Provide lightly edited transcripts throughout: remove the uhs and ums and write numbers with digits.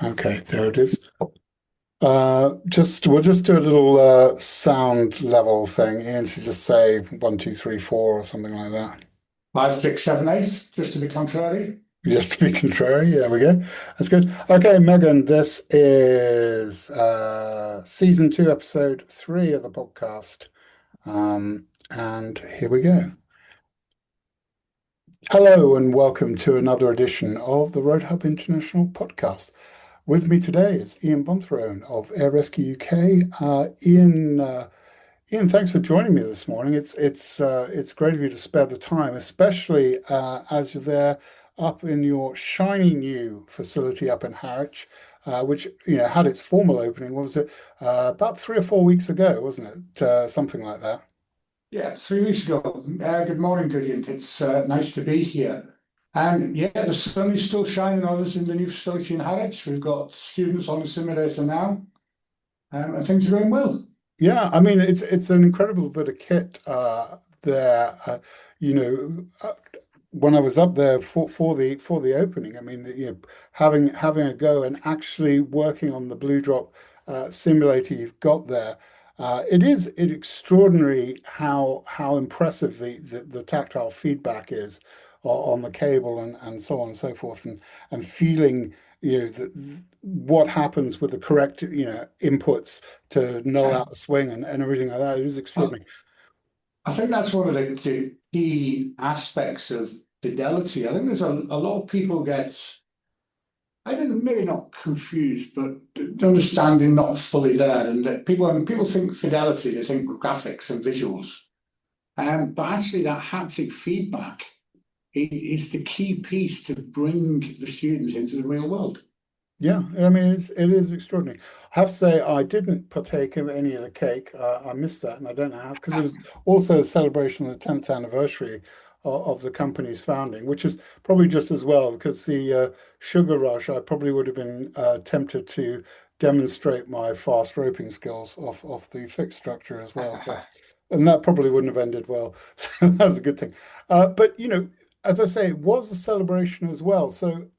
Okay, there it is. We'll just do a little sound level thing. Ian should just say 1, 2, 3, 4 or something like that. 5, 6, 7, 8, just to be contrary. Just to be contrary. There we go. That's good. Okay, Megan, this is season 2, episode 3 of the podcast. And here we go. Hello and welcome to another edition of the RotorHub International Podcast. With me today is Ian Bonthrone of Air Rescue UK. Ian, thanks for joining me this morning. It's great of you to spare the time, especially as you're there up in your shiny new facility up in Harwich, which had its formal opening. What was it? About 3 or 4 weeks ago, wasn't it? Something like that. Yeah, 3 weeks ago. Good morning, Gideon. It's nice to be here. And yeah, the sun is still shining on us in the new facility in Harwich. We've got students on the simulator now, and things are going well. Yeah, I mean it's an incredible bit of kit there. You know, uh, when I was up there for the opening, I mean, having a go and actually working on the Blue Drop simulator you've got there, it's extraordinary how impressive the tactile feedback is on the cable and so on and so forth, and feeling what happens with the correct inputs to null Yeah. out the swing and everything like that. It is Well, extraordinary. I think that's one of the key aspects of fidelity. I think there's a lot of people get, I think maybe not confused, but the understanding not fully there. And that when people think fidelity, they think graphics and visuals. But actually, that haptic feedback is the key piece to bring the students into the real world. Yeah, I mean it is extraordinary. I have to say I didn't partake of any of the cake. I missed that, and I don't know how because it was also a celebration of the 10th anniversary of the company's founding, which is probably just as well because the sugar rush. I probably would have been tempted to demonstrate my fast roping skills off the fixed structure as well. So, and that probably wouldn't have ended well. So that was a good thing. But as I say, it was a celebration as well. So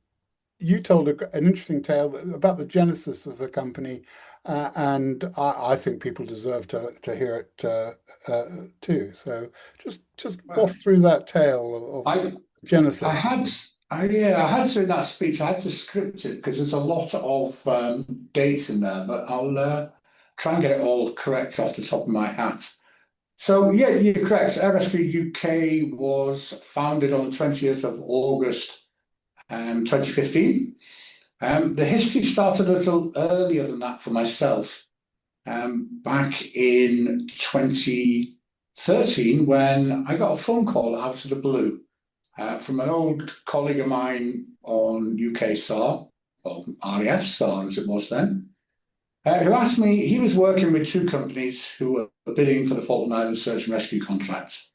you told an interesting tale about the genesis of the company, and I think people deserve to hear it too. So just waft Well, through that tale of I I genesis. had I had to in that speech. I had to script it because there's a lot of dates in there, but I'll try and get it all correct off the top of my hat. So yeah, you're correct. Air Rescue UK was founded on the 20th of August, 2015. The history started a little earlier than that for myself, back in 2013 when I got a phone call out of the blue from an old colleague of mine on UK SAR, or RAF SAR as it was then, who asked me, he was working with two companies who were bidding for the Falkland Islands Search and Rescue contracts.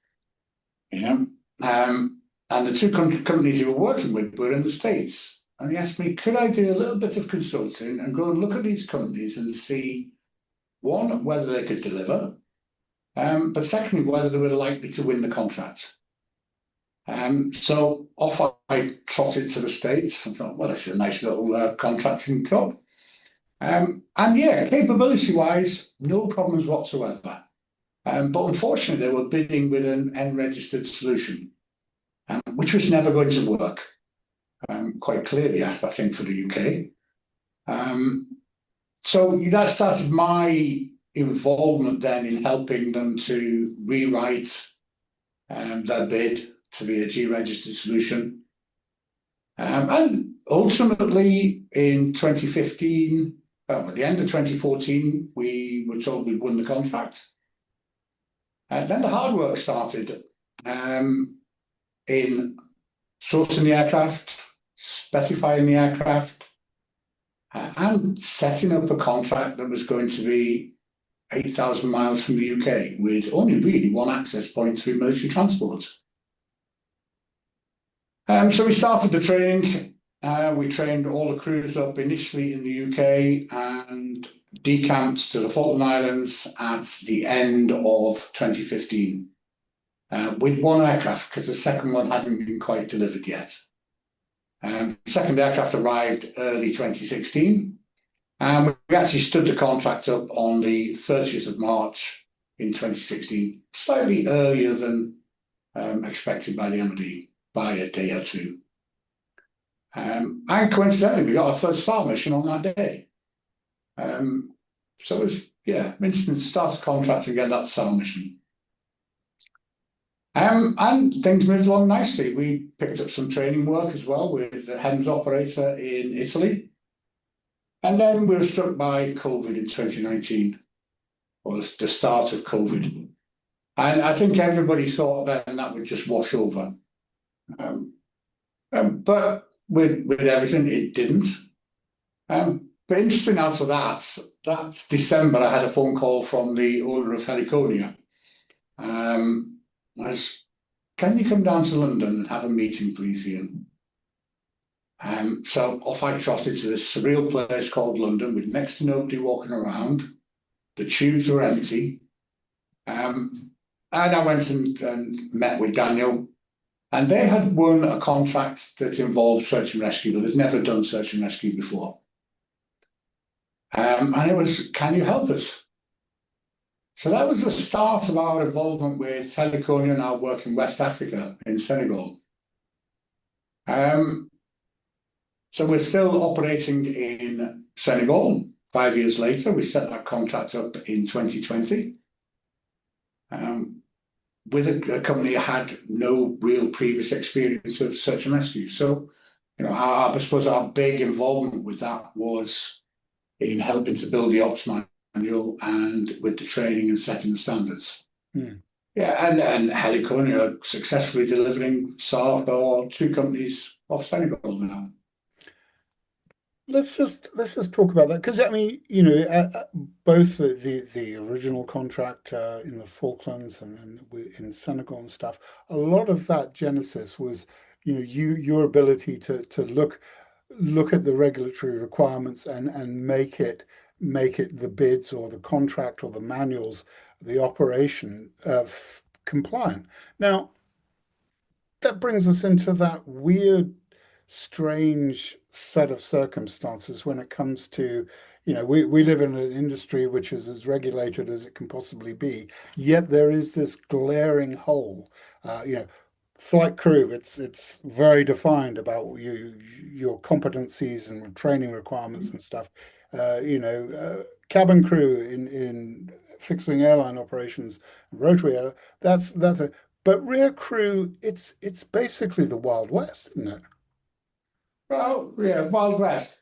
You know, and the two companies he were working with were in the States. And he asked me, could I do a little bit of consulting and go and look at these companies and see, one, whether they could deliver, but secondly, whether they were likely to win the contract. So off I trotted to the States and thought, well, this is a nice little contracting job. And yeah, capability-wise, no problems whatsoever. But unfortunately, they were bidding with an N-registered solution, which was never going to work, quite clearly, I think, for the UK. So that started my involvement then in helping them to rewrite their bid to be a G-registered solution. And ultimately, in 2015, at the end of 2014, we were told we'd won the contract. And then the hard work started in sourcing the aircraft, specifying the aircraft, and setting up a contract that was going to be 8,000 miles from the UK with only really one access point through military transport. So we started the training. We trained all the crews up initially in the UK and decamped to the Falkland Islands at the end of 2015 with one aircraft because the second one hadn't been quite delivered yet. Second aircraft arrived early 2016, and we actually stood the contract up on the 30th of March in 2016, slightly earlier than expected by the MOD by a day or two. And coincidentally, we got our first SAR mission on that day. So it was, instant start contract and get that SAR mission. And things moved along nicely. We picked up some training work as well with the HEMS operator in Italy. And then we were struck by COVID in 2019, or the start of COVID. And I think everybody thought then that would just wash over. But with everything, it didn't. But interesting out of that December, I had a phone call from the owner of Heliconia. As, can you come down to London and have a meeting, please, Ian? So off I trotted to this surreal place called London with next to nobody walking around. The tubes were empty. And I went and met with Daniel. And they had won a contract that involved search and rescue, but they'd never done search and rescue before. And it was, can you help us? So that was the start of our involvement with Heliconia, now work in West Africa, in Senegal. So we're still operating in Senegal. 5 years later, we set that contract up in 2020. With a company that had no real previous experience of search and rescue. So, I suppose our big involvement with that was in helping to build the ops manual and with the training and setting the standards. And Heliconia successfully delivering SAR for 2 companies off Senegal now. Let's just talk about that, because both the original contract in the Falklands and in Senegal and stuff, a lot of that genesis was your ability to look at the regulatory requirements and make it the bids or the contract or the manuals, the operation compliant. Now that brings us into that weird, strange set of circumstances when it comes to, we live in an industry which is as regulated as it can possibly be, yet there is this glaring hole. Flight crew, it's very defined about your competencies and training requirements and stuff. Cabin crew in fixed wing airline operations, rotary, but rear crew, it's basically the Wild West, isn't it? Well, yeah, Wild West.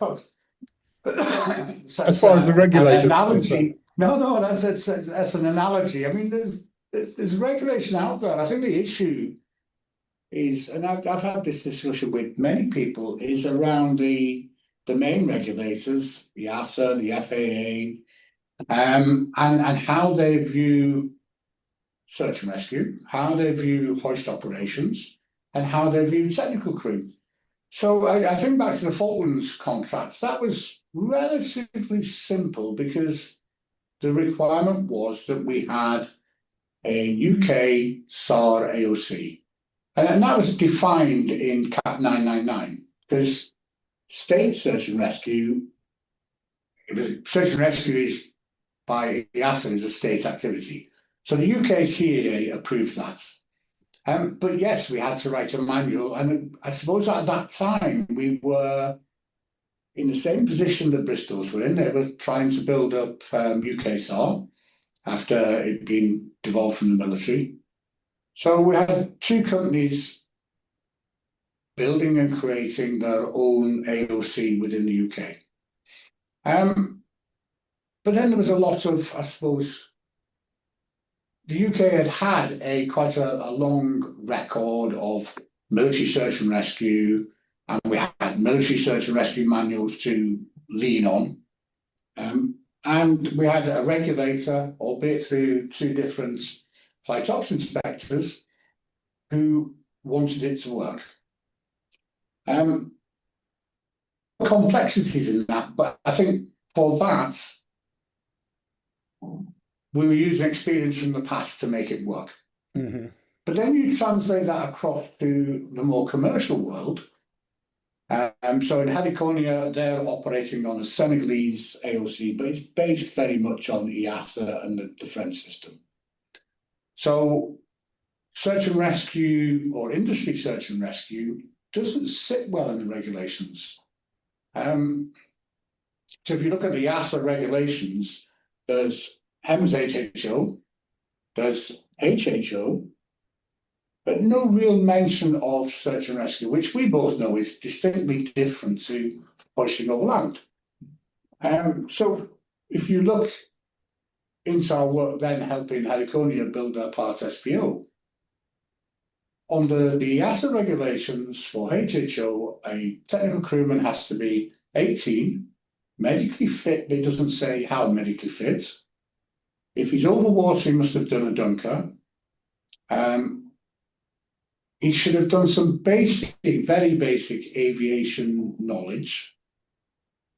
As far as the regulators an analogy. No, that's an analogy. I mean, there's regulation out there. I think the issue is, and I've had this discussion with many people, is around the main regulators, the EASA, the FAA, and how they view search and rescue, how they view hoist operations, and how they view technical crew. So I think back to the Falklands contracts, that was relatively simple because the requirement was that we had a UK SAR AOC. And that was defined in CAP 999 because state search and rescue is by EASA is a state activity. So the UK CAA approved that. But yes, we had to write a manual, and I suppose at that time we were in the same position that Bristol's were in. They were trying to build up UK SAR after it'd been devolved from the military. So we had 2 companies building and creating their own AOC within the UK. But then there was a lot of, I suppose, the UK had quite a long record of military search and rescue, and we had military search and rescue manuals to lean on. And we had a regulator, albeit through 2 different flight ops inspectors, who wanted it to work. Complexities in that, but I think for that, we were using experience from the past to make it work. Mm-hmm. But then you translate that across to the more commercial world, and So in Heliconia, they're operating on a Senegalese AOC, but it's based very much on EASA and the French system. So search and rescue, or industry search and rescue, doesn't sit well in the regulations. So if you look at the EASA regulations, there's HEMS HHO, there's HHO, but no real mention of search and rescue, which we both know is distinctly different to hoisting over land. So if you look into our work then helping Heliconia build our part SPO, under the EASA regulations for HHO, a technical crewman has to be 18, medically fit, but it doesn't say how medically fit. If he's over water, he must have done a dunker. He should have done some basic, very basic aviation knowledge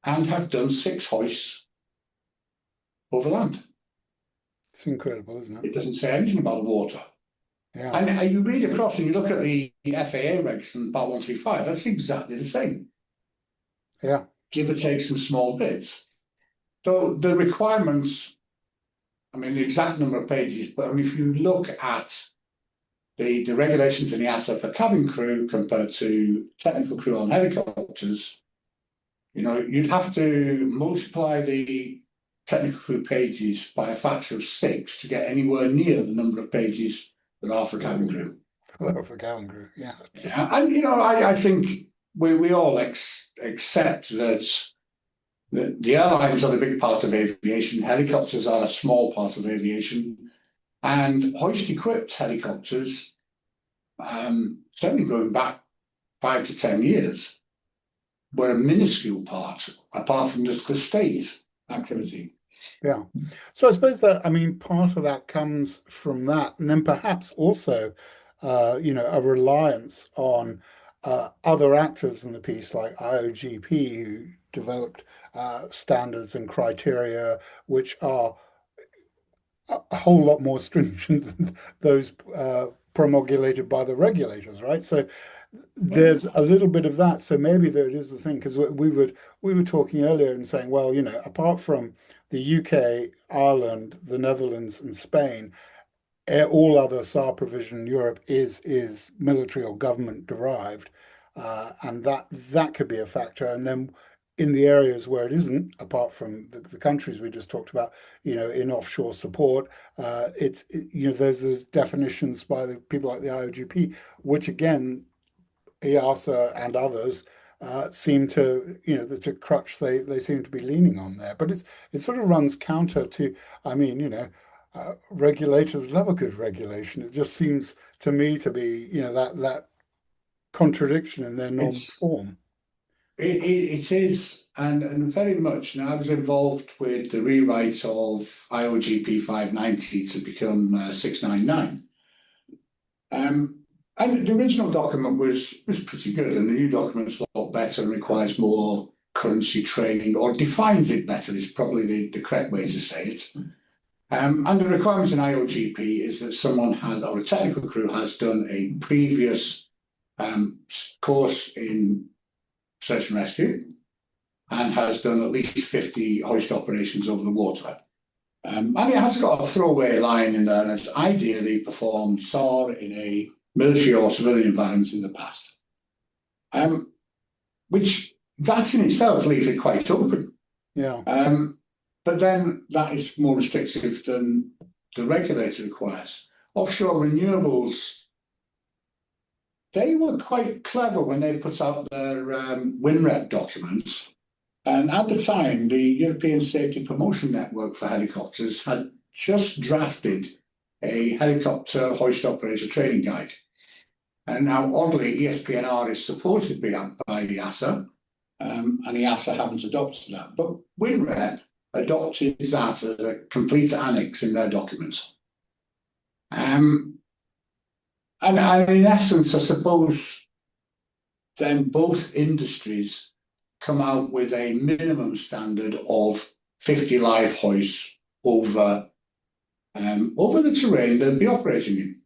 and have done 6 hoists over land. It's incredible, isn't it? It doesn't say anything about water. Yeah. And you read across and you look at the FAA regs and Part 135, that's exactly the same. Yeah. Give or take some small bits. So the requirements, I mean, the exact number of pages, but I mean, if you look at the regulations in the EASA for cabin crew compared to technical crew on helicopters, you know, you'd have to multiply the technical crew pages by a factor of 6 to get anywhere near the number of pages that are for cabin crew. For cabin crew, yeah. And, you know, I think we all accept that the airlines are a big part of aviation, helicopters are a small part of aviation, and hoist-equipped helicopters, certainly going back 5 to 10 years, were a minuscule part, apart from just the state activity. Yeah. So I suppose that, I mean, part of that comes from that, and then perhaps also, you know, a reliance on other actors in the piece, like IOGP, who developed standards and criteria which are a whole lot more stringent than those promulgated by the regulators, right? So there's a little bit of that. So maybe there it is the thing, because we were talking earlier and saying, well, you know, apart from the UK, Ireland, the Netherlands, and Spain, all other SAR provision in Europe is military or government derived, and that could be a factor. And then in the areas where it isn't, apart from the countries we just talked about, you know, in offshore support, you know, there's those definitions by the people like the IOGP, which again, EASA and others seem to, you know, that's a crutch they seem to be leaning on there. But it sort of runs counter to, I mean, you know, regulators love a good regulation. It just seems to me to be, you know, that contradiction in their normal form. It is, and very much. Now, I was involved with the rewrite of IOGP 590 to become 699. And the original document was pretty good, and the new document's a lot better and requires more currency training, or defines it better is probably the correct way to say it. And the requirement in IOGP is that someone has, or a technical crew has done a previous course in search and rescue and has done at least 50 hoist operations over the water. And it has got a throwaway line in there, and it's ideally performed SAR in a military or civilian environments in the past. Which that in itself leaves it quite open. Yeah. But then that is more restrictive than the regulator requires. Offshore renewables, they were quite clever when they put out their WinRep documents. And at the time, the European Safety Promotion Network for Helicopters had just drafted a helicopter hoist operator training guide. And now, oddly, ESPNR is supported by EASA, and EASA haven't adopted that. But WinRep adopted that as a complete annex in their documents. And in essence, I suppose, then both industries come out with a minimum standard of 50 live hoists over the terrain they'll be operating in.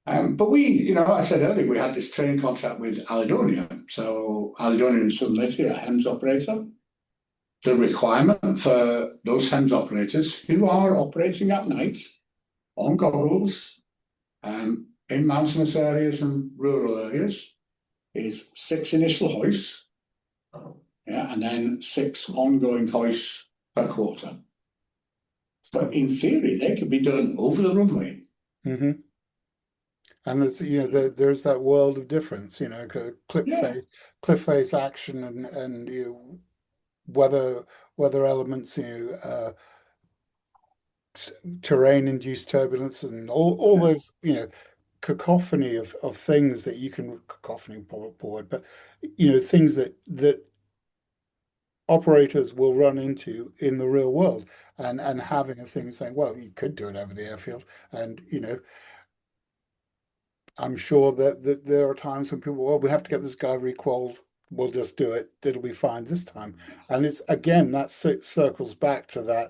But I said earlier, we had this training contract with Aledonia. So Aledonia and Southern Italy are HEMS operator. The requirement for those HEMS operators who are operating at night on goggles in mountainous areas and rural areas is 6 initial hoists, and then 6 ongoing hoists per quarter. But in theory, they could be done over the runway. Mm-hmm. And there's that world of difference, cliff face action and weather elements, terrain induced turbulence and all those, cacophony of things that you can cacophony forward, but things that operators will run into in the real world, and having a thing saying, well, you could do it over the airfield, and I'm sure that there are times when people, well, we have to get this guy requalified. We'll just do it. It'll be fine this time. And it's again that circles back to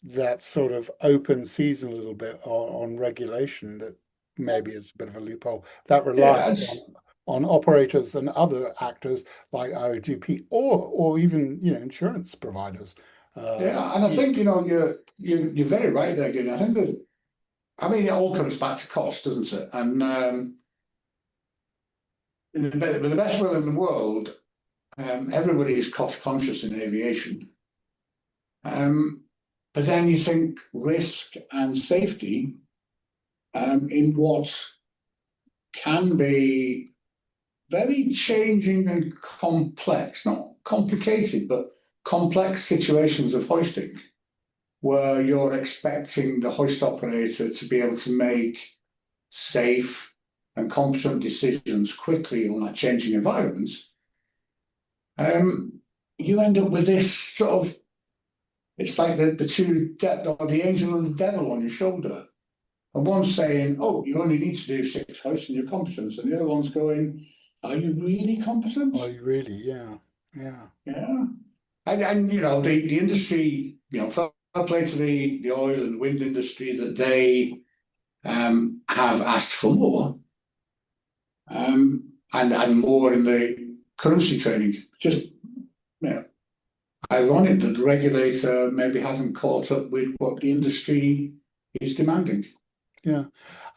that sort of open season a little bit on regulation that maybe is a bit of a loophole that relies on operators and other actors like IOGP or even insurance providers. And I think you're very right there, Gideon. I think that it all comes back to cost, doesn't it? And with the best will in the world, everybody is cost conscious in aviation. But then you think risk and safety in what can be very changing and complex, not complicated, but complex situations of hoisting, where you're expecting the hoist operator to be able to make safe and competent decisions quickly on that changing environment. You end up with this sort of, it's like the two, or the angel and the devil on your shoulder. And one's saying, oh, you only need to do 6 hoists and you're competent. And the other one's going, are you really competent? Are you really? Yeah. Yeah. Yeah. And the industry, fair play to the oil and wind industry that they have asked for more, and more in the currency training. Just, ironic that the regulator maybe hasn't caught up with what the industry is demanding. Yeah.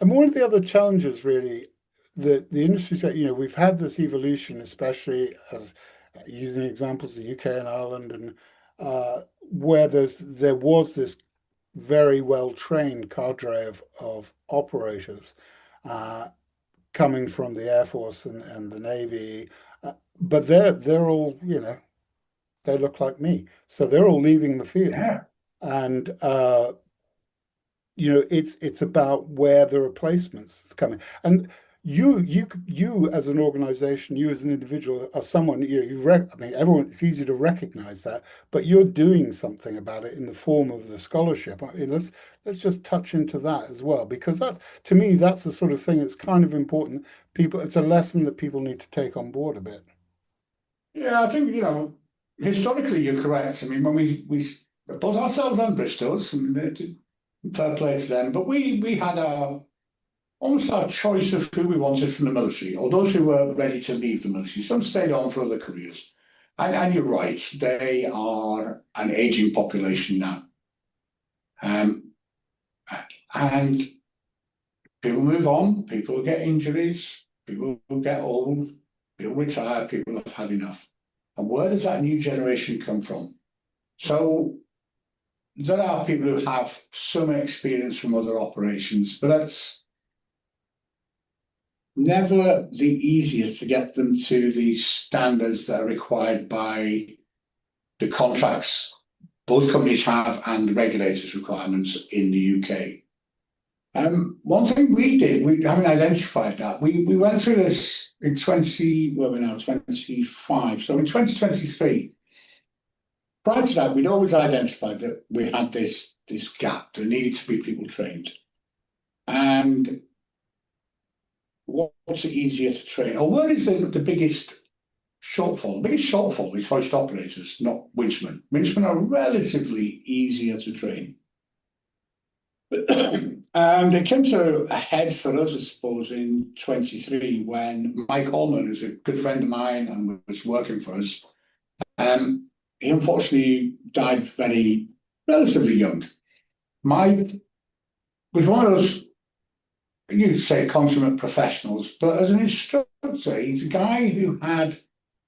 And one of the other challenges really that the industry's got, we've had this evolution, especially as using the examples of the UK and Ireland, and where there was this very well trained cadre of operators coming from the Air Force and the Navy, but they're all they look like me, so they're all leaving the field, and it's about where the replacements coming. And you as an organization, you as an individual, are someone everyone. It's easy to recognize that, but you're doing something about it in the form of the scholarship. Let's just touch into that as well, because to me that's the sort of thing that's kind of important. It's a lesson that people need to take on board a bit. Yeah, I think historically you're correct. When we both ourselves and Bristol's, fair play to them, but we had almost our choice of who we wanted from the military, or those who were ready to leave the military. Some stayed on for other careers. And you're right, they are an aging population now. And people move on, people get injuries, people get old, people retire, people have had enough. And where does that new generation come from? So there are people who have some experience from other operations, but that's never the easiest to get them to the standards that are required by the contracts both companies have and the regulators' requirements in the UK. One thing we did, we haven't identified that. We went through this in 25. So in 2023, prior to that, we'd always identified that we had this gap. There needed to be people trained. And what's easier to train? Or where is the biggest shortfall? The biggest shortfall is hoist operators, not winchmen. Winchmen are relatively easier to train. And it came to a head for us, I suppose, in 23 when Mike Allman, who's a good friend of mine and was working for us, he unfortunately died very relatively young. Mike was one of those, you'd say, consummate professionals, but as an instructor, he's a guy who had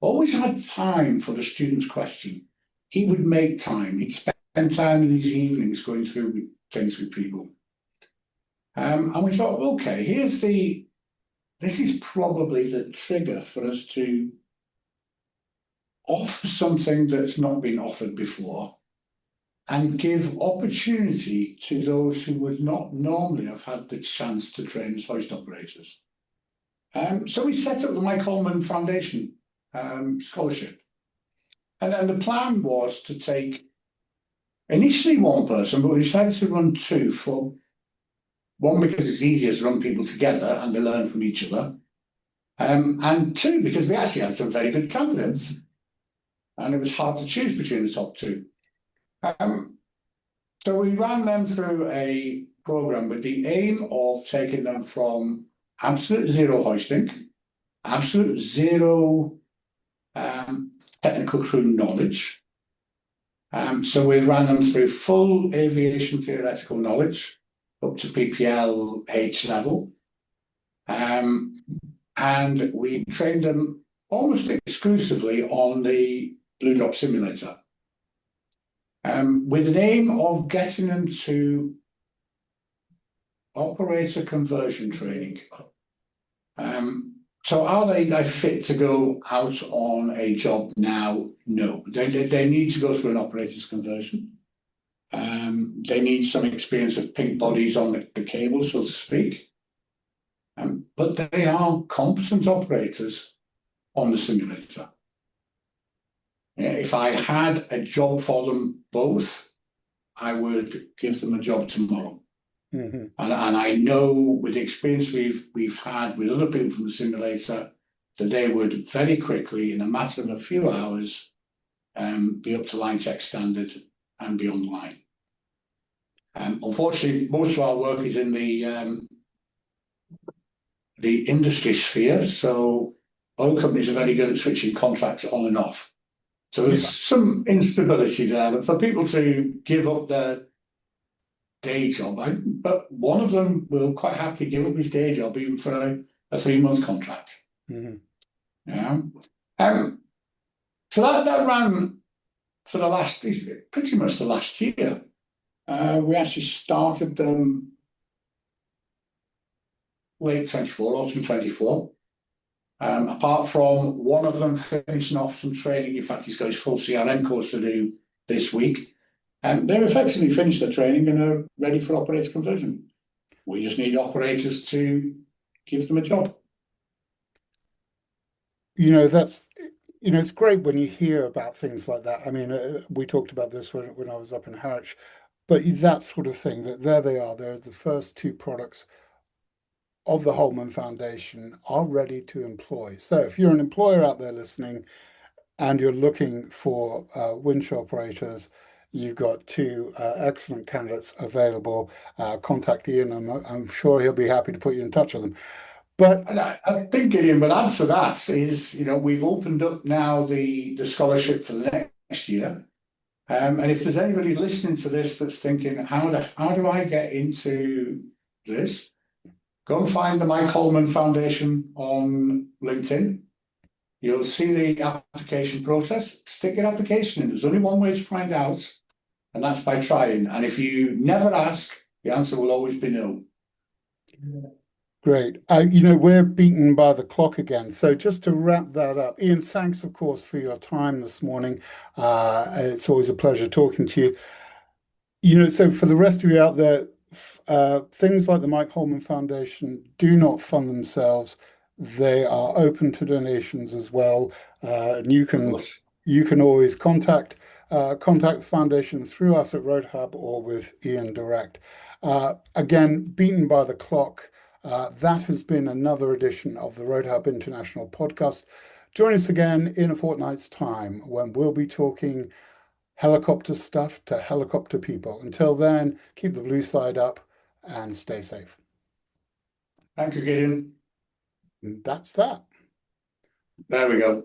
always had time for the student's question. He would make time. He'd spend time in his evenings going through things with people. And we thought, okay, this is probably the trigger for us to offer something that's not been offered before and give opportunity to those who would not normally have had the chance to train as hoist operators. So we set up the Mike Holman Foundation scholarship. And the plan was to take initially one person, but we decided to run two for one, because it's easier to run people together and they learn from each other. And two, because we actually had some very good candidates and it was hard to choose between the top two. So we ran them through a program with the aim of taking them from absolute zero hoisting, absolute zero technical crew knowledge. So we ran them through full aviation theoretical knowledge up to PPL H level. And we trained them almost exclusively on the Blue Drop simulator, with the aim of getting them to operator conversion training. So are they fit to go out on a job now? No, they need to go through an operator's conversion. They need some experience of pink bodies on the cable, so to speak. But they are competent operators on the simulator. If I had a job for them both, I would give them a job tomorrow. Mm-hmm. And I know with the experience we've had with other people from the simulator that they would very quickly, in a matter of a few hours, be up to line check standard and be online. Unfortunately, most of our work is in the industry sphere, so oil companies are very good at switching contracts on and off. So there's some instability there, but for people to give up their day job, but one of them will quite happily give up his day job even for a 3-month contract. Mm-hmm. Yeah. So that ran for pretty much the last year. We actually started them late 24, autumn 24. Apart from one of them finishing off some training, in fact, he's got his full CRM course to do this week. They've effectively finished their training and are ready for operator conversion. We just need operators to give them a job. It's great when you hear about things like that. I mean, we talked about this when I was up in Harwich, but that sort of thing, that there they are, they're the first two products of the Holman Foundation are ready to employ. So if you're an employer out there listening and you're looking for winch operators, you've got two excellent candidates available. Contact Ian. I'm sure he'll be happy to put you in touch with them. But and I think, Ian, but answer that is, we've opened up now the scholarship for the next year. And if there's anybody listening to this that's thinking, how do I get into this? Go and find the Mike Holman Foundation on LinkedIn. You'll see the application process. Stick your application in. There's only one way to find out, and that's by trying. And if you never ask, the answer will always be no. Great. We're beaten by the clock again. So just to wrap that up, Ian, thanks, of course, for your time this morning. It's always a pleasure talking to you. So for the rest of you out there, things like the Mike Holman Foundation do not fund themselves. They are open to donations as well. And you can always contact the foundation through us at RotorHub or with Ian direct. Again, beaten by the clock. That has been another edition of the RotorHub International Podcast. Join us again in a fortnight's time when we'll be talking helicopter stuff to helicopter people. Until then, keep the blue side up and stay safe. Thank you, Gideon. And that's that. There we go.